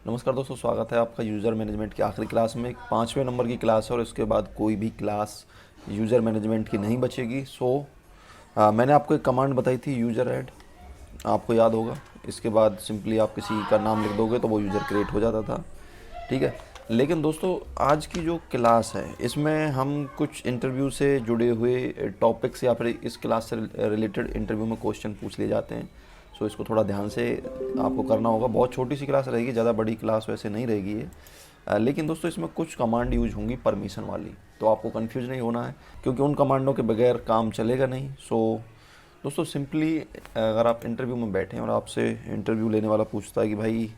नमस्कार दोस्तों, स्वागत है आपका यूज़र मैनेजमेंट की आखिरी क्लास में। 5वें नंबर की क्लास है और इसके बाद कोई भी क्लास यूज़र मैनेजमेंट की नहीं बचेगी। मैंने आपको एक कमांड बताई थी, यूज़र ऐड, आपको याद होगा। इसके बाद सिंपली आप किसी का नाम लिख दोगे तो वो यूज़र क्रिएट हो जाता था, ठीक है। लेकिन दोस्तों, आज की जो क्लास है इसमें हम कुछ इंटरव्यू से जुड़े हुए टॉपिक्स या फिर इस क्लास से रिलेटेड इंटरव्यू में क्वेश्चन पूछ लिए जाते हैं। इसको थोड़ा ध्यान से आपको करना होगा। बहुत छोटी सी क्लास रहेगी, ज़्यादा बड़ी क्लास वैसे नहीं रहेगी ये। लेकिन दोस्तों, इसमें कुछ कमांड यूज होंगी परमिशन वाली, तो आपको कंफ्यूज नहीं होना है, क्योंकि उन कमांडों के बगैर काम चलेगा नहीं। दोस्तों, सिंपली अगर आप इंटरव्यू में बैठे हैं और आपसे इंटरव्यू लेने वाला पूछता है कि भाई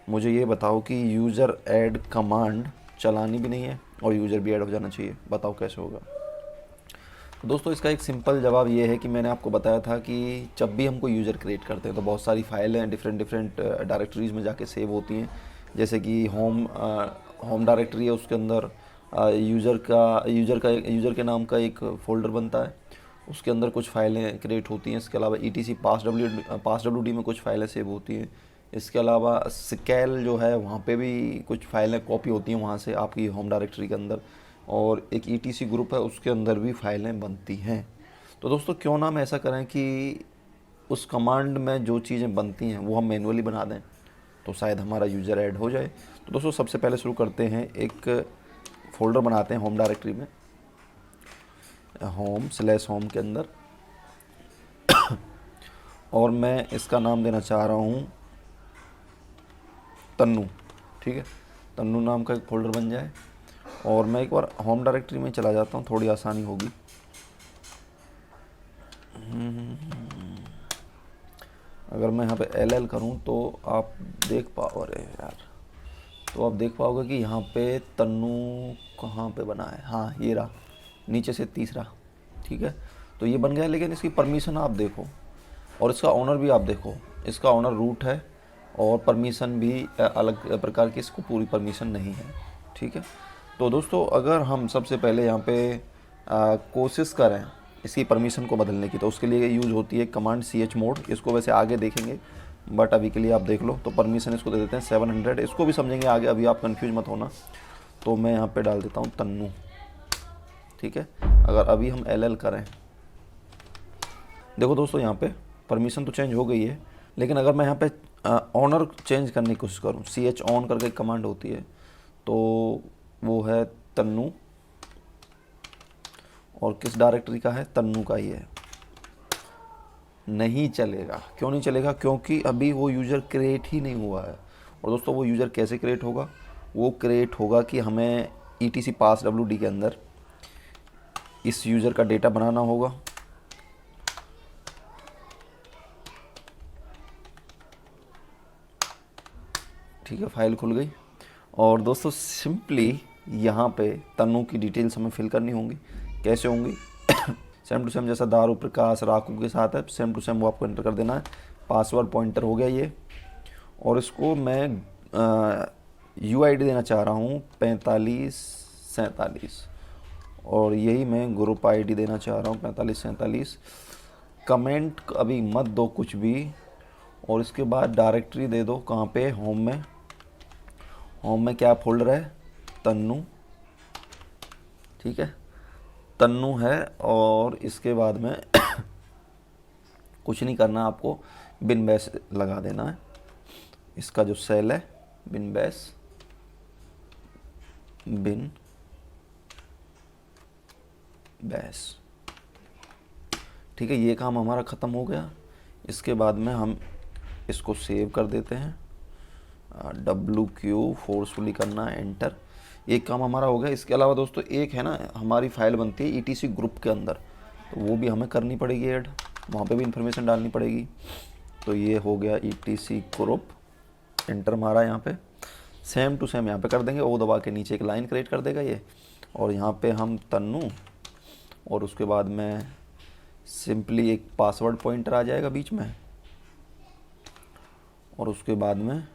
मुझे ये बताओ कि यूज़र ऐड कमांड चलानी भी नहीं है और यूज़र भी ऐड हो जाना चाहिए, बताओ कैसे होगा। तो दोस्तों, इसका एक सिंपल जवाब ये है कि मैंने आपको बताया था कि जब भी हमको यूज़र क्रिएट करते हैं तो बहुत सारी फाइलें डिफरेंट डिफरेंट डायरेक्टरीज़ में जाके सेव होती हैं। जैसे कि होम डायरेक्टरी है, उसके अंदर यूज़र के नाम का एक फ़ोल्डर बनता है, उसके अंदर कुछ फाइलें क्रिएट होती हैं। इसके अलावा ETC पास डब्ल्यू डी में कुछ फाइलें सेव होती हैं। इसके अलावा स्कैल जो है वहाँ पे भी कुछ फाइलें कॉपी होती हैं वहाँ से आपकी होम डायरेक्टरी के अंदर, और एक ETC ग्रुप है उसके अंदर भी फाइलें बनती हैं। तो दोस्तों, क्यों ना हम ऐसा करें कि उस कमांड में जो चीज़ें बनती हैं वो हम मैनुअली बना दें, तो शायद हमारा यूज़र ऐड हो जाए। तो दोस्तों, सबसे पहले शुरू करते हैं, एक फ़ोल्डर बनाते हैं होम डायरेक्टरी में, होम के अंदर, और मैं इसका नाम देना चाह रहा हूँ तन्नू, ठीक है। तन्नू नाम का एक फ़ोल्डर बन जाए और मैं एक बार होम डायरेक्टरी में चला जाता हूँ, थोड़ी आसानी होगी। अगर मैं यहाँ पे LL करूँ तो आप देख पाओ, अरे यार, तो आप देख पाओगे कि यहाँ पे तन्नू कहाँ पे बना है। हाँ, ये रहा, नीचे से तीसरा, ठीक है। तो ये बन गया, लेकिन इसकी परमिशन आप देखो और इसका ऑनर भी आप देखो। इसका ऑनर रूट है और परमिशन भी अलग प्रकार की, इसको पूरी परमिशन नहीं है, ठीक है। तो दोस्तों, अगर हम सबसे पहले यहाँ पे कोशिश करें इसकी परमिशन को बदलने की, तो उसके लिए यूज़ होती है कमांड chmod। इसको वैसे आगे देखेंगे, बट अभी के लिए आप देख लो। तो परमिशन इसको दे देते हैं 700, इसको भी समझेंगे आगे, अभी आप कंफ्यूज मत होना। तो मैं यहाँ पे डाल देता हूँ तन्नू, ठीक है। अगर अभी हम LL करें, देखो दोस्तों, यहाँ पे परमिशन तो चेंज हो गई है, लेकिन अगर मैं यहाँ पे ऑनर चेंज करने की कोशिश करूँ, ch ऑन करके एक कमांड होती है, तो वो है तन्नू, और किस डायरेक्टरी का है, तन्नू का ही है। नहीं चलेगा। क्यों नहीं चलेगा? क्योंकि अभी वो यूज़र क्रिएट ही नहीं हुआ है। और दोस्तों, वो यूज़र कैसे क्रिएट होगा? वो क्रिएट होगा कि हमें ETC पास WD के अंदर इस यूज़र का डेटा बनाना होगा, ठीक है। फाइल खुल गई और दोस्तों, सिंपली यहाँ पे तन्नू की डिटेल्स हमें फिल करनी होंगी। कैसे होंगी? सेम टू सेम, जैसा दारू प्रकाश राकू के साथ है, सेम टू सेम वो आपको एंटर कर देना है। पासवर्ड पॉइंटर हो गया ये, और इसको मैं UID देना चाह रहा हूँ 4547, और यही मैं ग्रुप ID देना चाह रहा हूँ 4547। कमेंट अभी मत दो कुछ भी, और इसके बाद डायरेक्टरी दे दो कहाँ पे, होम में। होम में क्या फोल्डर है? तन्नू, ठीक है, तन्नू है। और इसके बाद में कुछ नहीं करना, आपको बिन बैश लगा देना है। इसका जो सेल है, बिन बैश, बिन बैश, ठीक है। ये काम हमारा ख़त्म हो गया। इसके बाद में हम इसको सेव कर देते हैं, WQ फोर्सफुली करना है, एंटर। एक काम हमारा हो गया। इसके अलावा दोस्तों, एक है ना, हमारी फाइल बनती है ETC ग्रुप के अंदर, तो वो भी हमें करनी पड़ेगी ऐड, वहाँ पे भी इंफॉर्मेशन डालनी पड़ेगी। तो ये हो गया ETC ग्रुप, एंटर मारा यहाँ पे। सेम टू सेम यहाँ पे कर देंगे, ओ दबा के नीचे एक लाइन क्रिएट कर देगा ये, और यहाँ पे हम तन्नू, और उसके बाद में सिंपली एक पासवर्ड पॉइंटर आ जाएगा बीच में, और उसके बाद में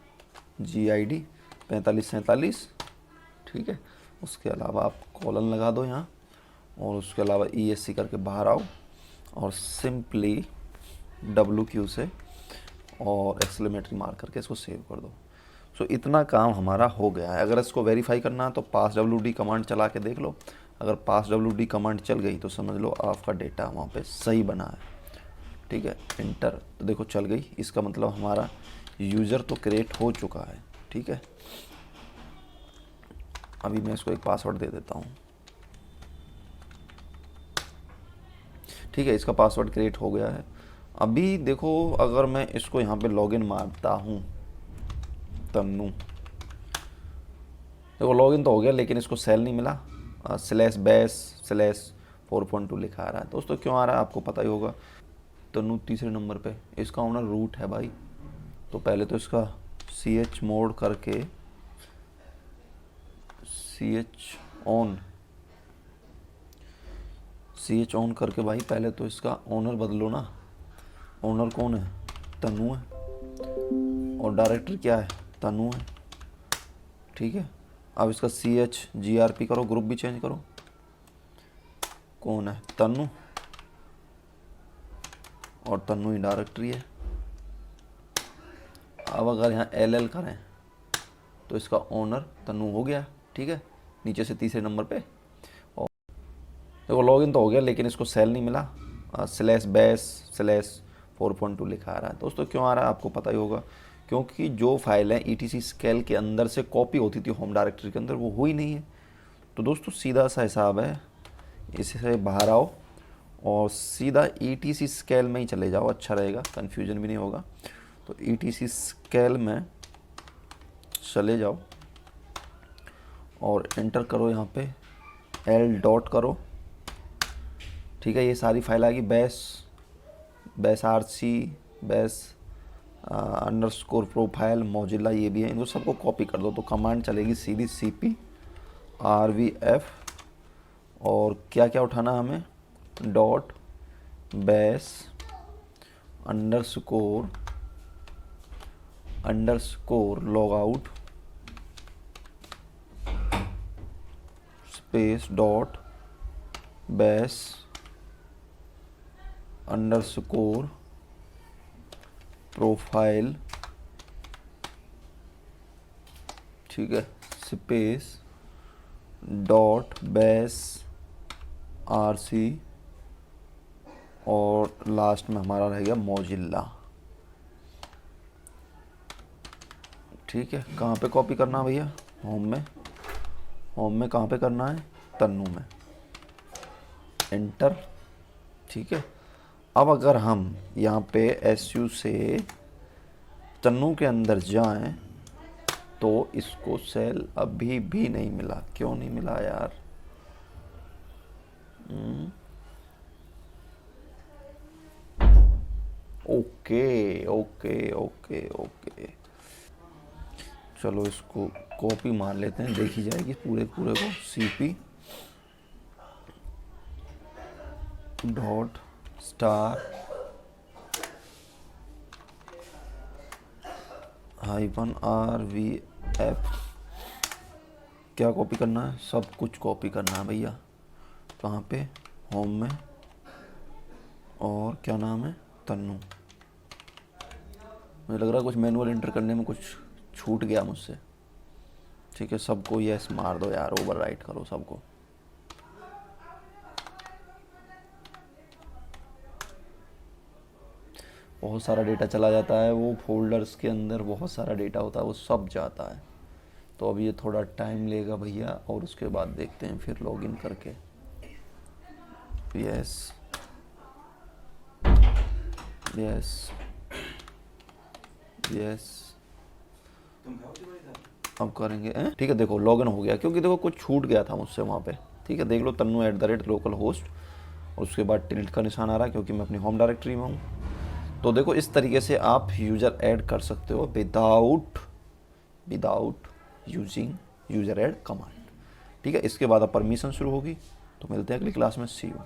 GID 4547, ठीक है। उसके अलावा आप कॉलन लगा दो यहाँ, और उसके अलावा ESC करके बाहर आओ, और सिंपली WQ से और एक्सक्लेमेटरी मार करके इसको सेव कर दो। सो इतना काम हमारा हो गया है। अगर इसको वेरीफाई करना है तो पास wd कमांड चला के देख लो। अगर पास wd कमांड चल गई तो समझ लो आपका डेटा वहाँ पे सही बना है। ठीक है, इंटर तो देखो चल गई, इसका मतलब हमारा यूज़र तो क्रिएट हो चुका है। ठीक है, अभी मैं इसको एक पासवर्ड दे देता हूँ। ठीक है, इसका पासवर्ड क्रिएट हो गया है। अभी देखो अगर मैं इसको यहाँ पे लॉगिन मारता हूँ तन्नू, देखो लॉगिन तो हो गया लेकिन इसको सेल नहीं मिला, //4.2 लिखा आ रहा है। दोस्तों क्यों आ रहा है आपको पता ही होगा। तन्नू तीसरे नंबर पे, इसका ओनर रूट है भाई। तो पहले तो इसका ch मोड करके ch ऑन करके भाई पहले तो इसका ओनर बदलो ना। ओनर कौन है? तन्नू है, और डायरेक्टरी क्या है? तन्नू है। ठीक है, अब इसका CHGRP करो, ग्रुप भी चेंज करो। कौन है? तन्नू, और तन्नू ही डायरेक्टरी है। अब अगर यहाँ LL करें तो इसका ओनर तन्नू हो गया। ठीक है, नीचे से तीसरे नंबर पे। और देखो लॉगिन तो हो गया लेकिन इसको सेल नहीं मिला, //4.2 लिखा आ रहा है। दोस्तों क्यों आ रहा है आपको पता ही होगा, क्योंकि जो फाइल है ETC स्केल के अंदर से कॉपी होती थी होम डायरेक्टरी के अंदर, वो हुई नहीं है। तो दोस्तों सीधा सा हिसाब है, इससे बाहर आओ और सीधा ETC स्केल में ही चले जाओ, अच्छा रहेगा, कन्फ्यूजन भी नहीं होगा। तो ETC स्केल में चले जाओ और एंटर करो यहाँ पे L डॉट करो। ठीक है, ये सारी फाइल आएगी, bash RC, bash underscore profile, Mozilla, ये भी है। इनको सबको कॉपी कर दो तो कमांड चलेगी सीधी CP RVF, और क्या क्या उठाना हमें, dot bash underscore log out space dot bash underscore profile. ठीक है, स्पेस डॉट बैश RC, और लास्ट में हमारा रहेगा मोजिला। ठीक है, कहाँ पे कॉपी करना है भैया? होम में कहाँ पे करना है? तन्नू में, एंटर। ठीक है, अब अगर हम यहाँ पे SU से तन्नू के अंदर जाएं तो इसको सेल अभी भी नहीं मिला। क्यों नहीं मिला यार? ओके ओके ओके ओके, चलो इसको कॉपी मार लेते हैं, देखी जाएगी पूरे को। CP डॉट स्टार -RVF, क्या कॉपी करना है? सब कुछ कॉपी करना है भैया। कहाँ पे? होम में, और क्या नाम है? तन्नू। मुझे लग रहा है कुछ मैनुअल एंटर करने में कुछ छूट गया मुझसे। ठीक है, सबको यस मार दो यार, ओवरराइट करो सबको। बहुत सारा डेटा चला जाता है, वो फोल्डर्स के अंदर बहुत सारा डेटा होता है, वो सब जाता है। तो अब ये थोड़ा टाइम लेगा भैया, और उसके बाद देखते हैं फिर लॉगिन करके। यस यस यस, अब करेंगे। ठीक है, देखो लॉगिन हो गया, क्योंकि देखो कुछ छूट गया था मुझसे वहाँ पे। ठीक है, देख लो तन्नू @localhost, और उसके बाद टिल्ट का निशान आ रहा है क्योंकि मैं अपनी होम डायरेक्टरी में हूँ। तो देखो इस तरीके से आप यूज़र ऐड कर सकते हो without using user add command. ठीक है, इसके बाद अब परमिशन शुरू होगी। तो मिलते हैं अगली क्लास में, सी यू।